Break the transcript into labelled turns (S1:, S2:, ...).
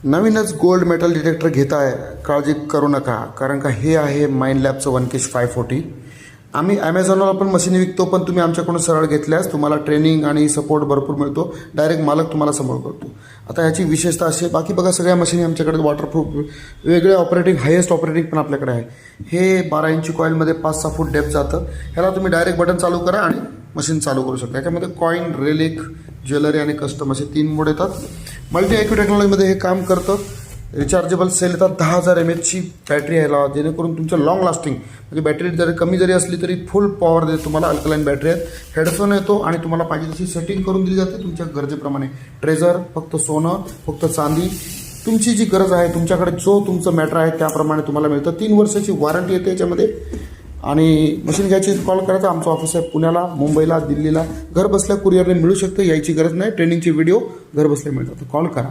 S1: नवीनच gold metal detector घेताय, काळजी करू नका, कारण का हे आहे माइंडलॅबचं वनकेश 540. आम्ही ॲमेझॉनवर पण मशीन विकतो, पण तुम्ही आमच्याकडून सरळ घेतल्यास तुम्हाला ट्रेनिंग आणि सपोर्ट भरपूर मिळतो. डायरेक्ट मालक तुम्हाला समोर करतो. आता याची विशेषता अशी आहे, बाकी बघा सगळ्या मशीन आमच्याकडे वॉटरप्रूफ, वेगळे ऑपरेटिंग, हायेस्ट ऑपरेटिंग पण आपल्याकडे आहे. हे 12 इंची कॉईलमध्ये 5-6 फूट डेप्थ जातं. ह्याला तुम्ही डायरेक्ट बटन चालू करा आणि मशीन चालू करू शकता. याच्यामध्ये कॉईन, रेलिक, ज्वेलरी आणि कस्टम असे 3 मोड येतात. मल्टी IQ टेक्नॉलॉजीमध्ये हे काम करतं. रिचार्जेबल सेल येतात. 10,000 mAhची बॅटरी आहे, जेणेकरून तुमचं लॉंग लास्टिंग, म्हणजे बॅटरी जरी कमी जरी असली तरी फुल पॉवर देते तुम्हाला. अल्कलाईन बॅटरी आहेत. हेडफोन येतो आणि तुम्हाला पाहिजे तशी सेटिंग करून दिली जाते तुमच्या गरजेप्रमाणे. ट्रेझर, फक्त सोनं, फक्त चांदी, तुमची जी गरज आहे, तुमच्याकडे जो तुमचं मॅटर आहे त्याप्रमाणे तुम्हाला मिळतं. 3 वर्षाची वॉरंटी येते याच्यामध्ये. आणि मशीन घ्यायची कॉल करायचा. आमचं ऑफिस आहे पुण्याला, मुंबईला, दिल्लीला. घर बसल्या कुरिअरने मिळू शकतं, यायची गरज नाही. ट्रेनिंगचे व्हिडिओ घर बसल्या मिळतात. कॉल करा.